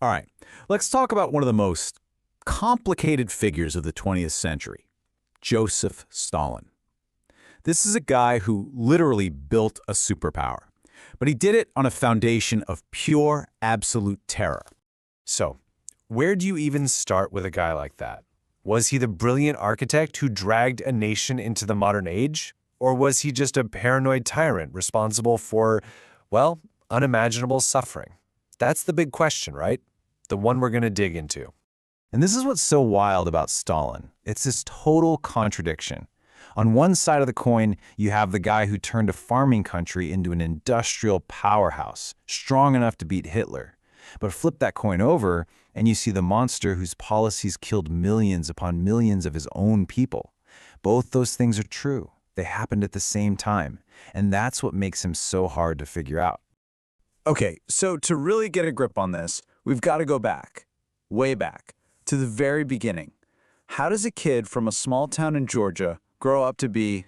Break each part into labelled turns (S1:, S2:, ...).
S1: All right, let's talk about one of the most complicated figures of the 20th century, Joseph Stalin. This is a guy who literally built a superpower, but he did it on a foundation of pure, absolute terror.
S2: So, where do you even start with a guy like that? Was he the brilliant architect who dragged a nation into the modern age? Or was he just a paranoid tyrant responsible for, well, unimaginable suffering? That's the big question, right? The one we're going to dig into.
S1: And this is what's so wild about Stalin. It's this total contradiction. On one side of the coin, you have the guy who turned a farming country into an industrial powerhouse, strong enough to beat Hitler. But flip that coin over, and you see the monster whose policies killed millions upon millions of his own people. Both those things are true. They happened at the same time, and that's what makes him so hard to figure out. Okay, so to really get a grip on this, we've got to go back, way back, to the very beginning. How does a kid from a small town in Georgia grow up to be,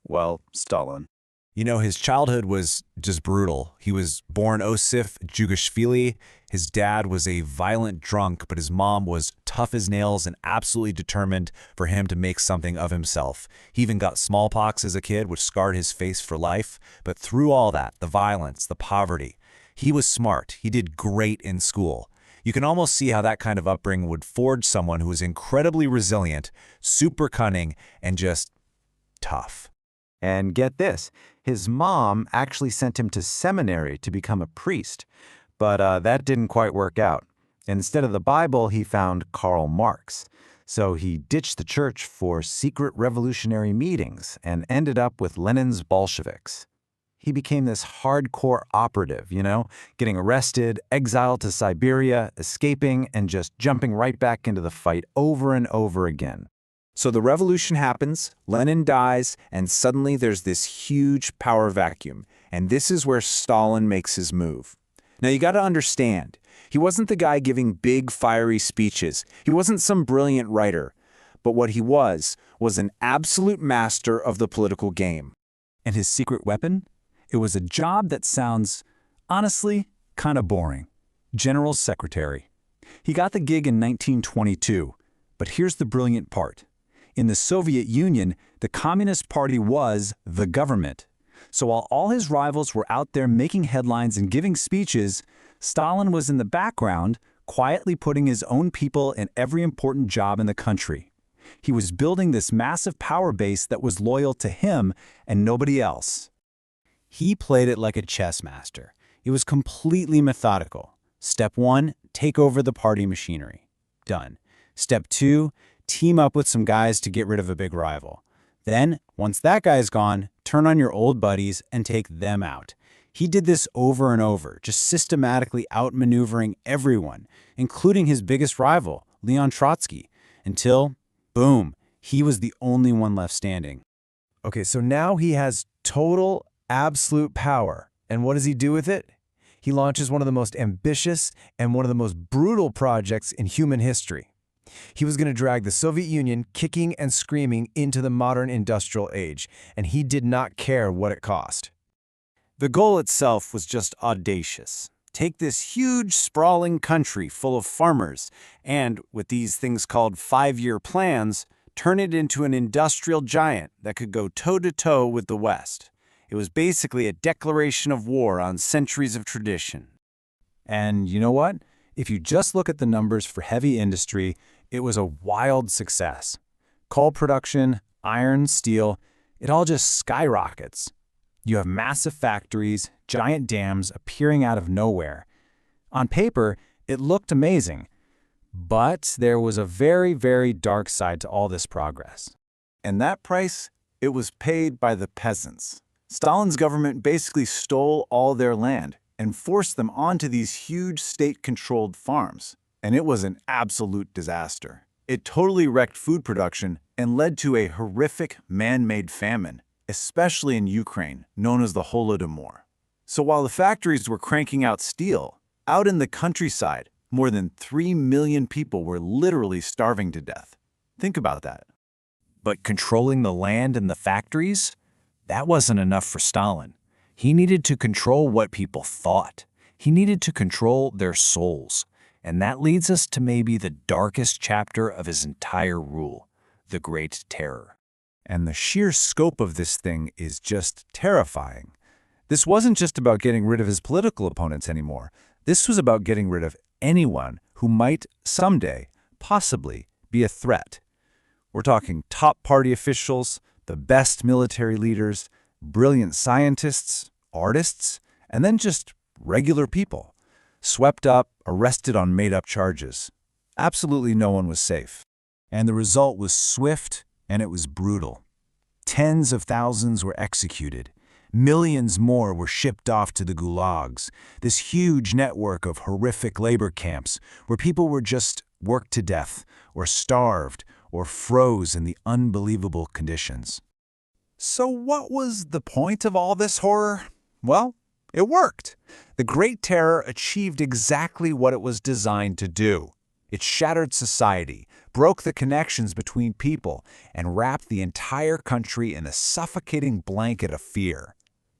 S1: well, Stalin?
S3: You know, his childhood was just brutal. He was born Osif Jugashvili. His dad was a violent drunk, but his mom was tough as nails and absolutely determined for him to make something of himself. He even got smallpox as a kid, which scarred his face for life. But through all that, the violence, the poverty, he was smart. He did great in school. You can almost see how that kind of upbringing would forge someone who was incredibly resilient, super cunning, and just tough.
S4: And get this, his mom actually sent him to seminary to become a priest, but that didn't quite work out. Instead of the Bible, he found Karl Marx. So he ditched the church for secret revolutionary meetings and ended up with Lenin's Bolsheviks. He became this hardcore operative, getting arrested, exiled to Siberia, escaping, and just jumping right back into the fight over and over again.
S1: So the revolution happens, Lenin dies, and suddenly there's this huge power vacuum. And this is where Stalin makes his move. Now you got to understand, he wasn't the guy giving big, fiery speeches. He wasn't some brilliant writer. But what he was an absolute master of the political game.
S5: And his secret weapon? It was a job that sounds, honestly, kind of boring. General secretary. He got the gig in 1922. But here's the brilliant part. In the Soviet Union, the Communist Party was the government. So while all his rivals were out there making headlines and giving speeches, Stalin was in the background, quietly putting his own people in every important job in the country. He was building this massive power base that was loyal to him and nobody else.
S3: He played it like a chess master. It was completely methodical. Step 1, take over the party machinery. Done. Step 2, team up with some guys to get rid of a big rival. Then, once that guy's gone, turn on your old buddies and take them out. He did this over and over, just systematically outmaneuvering everyone, including his biggest rival, Leon Trotsky, until, boom, he was the only one left standing.
S2: Okay, so now he has total, absolute power. And what does he do with it? He launches one of the most ambitious and one of the most brutal projects in human history. He was going to drag the Soviet Union kicking and screaming into the modern industrial age, and he did not care what it cost.
S3: The goal itself was just audacious. Take this huge, sprawling country full of farmers and, with these things called 5-year plans, turn it into an industrial giant that could go toe-to-toe with the West. It was basically a declaration of war on centuries of tradition.
S5: And you know what? If you just look at the numbers for heavy industry, it was a wild success. Coal production, iron, steel, it all just skyrockets. You have massive factories, giant dams appearing out of nowhere. On paper, it looked amazing. But there was a very, very dark side to all this progress.
S1: And that price, it was paid by the peasants. Stalin's government basically stole all their land and forced them onto these huge state-controlled farms. And it was an absolute disaster. It totally wrecked food production and led to a horrific man-made famine, especially in Ukraine, known as the Holodomor. So while the factories were cranking out steel, out in the countryside, more than 3 million people were literally starving to death. Think about that.
S3: But controlling the land and the factories? That wasn't enough for Stalin. He needed to control what people thought. He needed to control their souls.
S5: And that leads us to maybe the darkest chapter of his entire rule, the Great Terror.
S3: And the sheer scope of this thing is just terrifying. This wasn't just about getting rid of his political opponents anymore. This was about getting rid of anyone who might someday, possibly, be a threat. We're talking top party officials, the best military leaders, brilliant scientists, artists, and then just regular people. Swept up, arrested on made-up charges. Absolutely no one was safe.
S1: And the result was swift and it was brutal. Tens of thousands were executed. Millions more were shipped off to the gulags, this huge network of horrific labor camps where people were just worked to death or starved or froze in the unbelievable conditions.
S3: So what was the point of all this horror? Well, it worked. The Great Terror achieved exactly what it was designed to do. It shattered society, broke the connections between people, and wrapped the entire country in a suffocating blanket of fear.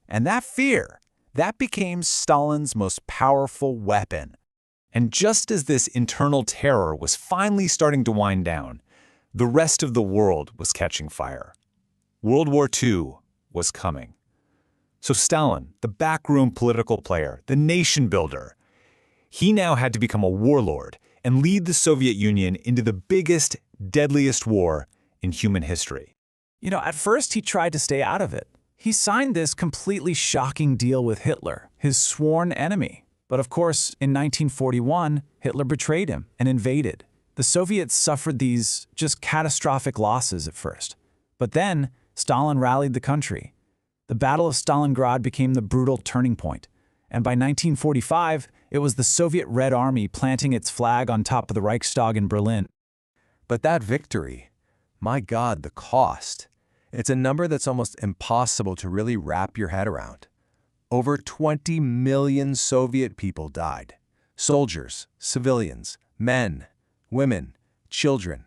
S3: And that fear, that became Stalin's most powerful weapon. And just as this internal terror was finally starting to wind down, the rest of the world was catching fire. World War II was coming. So Stalin, the backroom political player, the nation builder, he now had to become a warlord and lead the Soviet Union into the biggest, deadliest war in human history.
S5: You know, at first he tried to stay out of it. He signed this completely shocking deal with Hitler, his sworn enemy. But of course, in 1941, Hitler betrayed him and invaded. The Soviets suffered these just catastrophic losses at first. But then, Stalin rallied the country. The Battle of Stalingrad became the brutal turning point. And by 1945, it was the Soviet Red Army planting its flag on top of the Reichstag in Berlin.
S2: But that victory, my God, the cost. It's a number that's almost impossible to really wrap your head around. Over 20 million Soviet people died. Soldiers, civilians, men, women, children.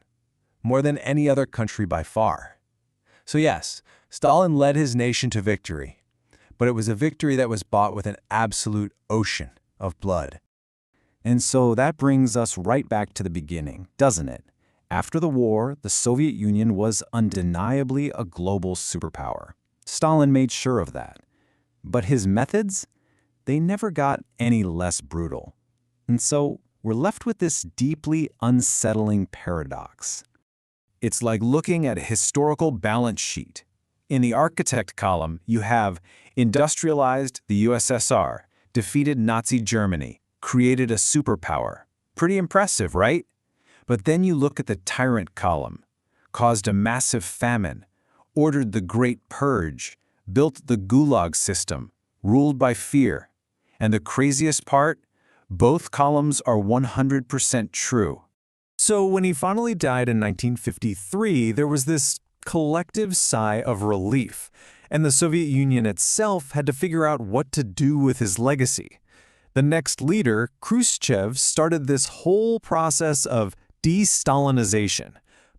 S2: More than any other country by far. So yes, Stalin led his nation to victory. But it was a victory that was bought with an absolute ocean of blood.
S1: And so that brings us right back to the beginning, doesn't it? After the war, the Soviet Union was undeniably a global superpower. Stalin made sure of that. But his methods? They never got any less brutal. And so we're left with this deeply unsettling paradox. It's like looking at a historical balance sheet. In the architect column, you have industrialized the USSR, defeated Nazi Germany, created a superpower. Pretty impressive, right? But then you look at the Tyrant column, caused a massive famine, ordered the Great Purge, built the Gulag system, ruled by fear. And the craziest part? Both columns are 100% true.
S2: So when he finally died in 1953, there was this collective sigh of relief, and the Soviet Union itself had to figure out what to do with his legacy. The next leader, Khrushchev, started this whole process of de-Stalinization,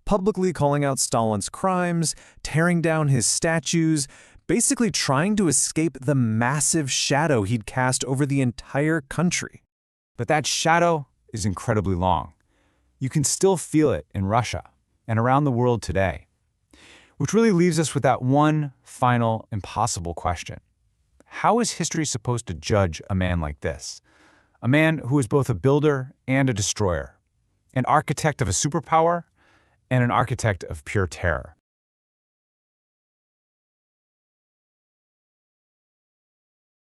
S2: publicly calling out Stalin's crimes, tearing down his statues, basically trying to escape the massive shadow he'd cast over the entire country.
S1: But that shadow is incredibly long. You can still feel it in Russia and around the world today. Which really leaves us with that one final impossible question. How is history supposed to judge a man like this? A man who is both a builder and a destroyer, an architect of a superpower, and an architect of pure terror.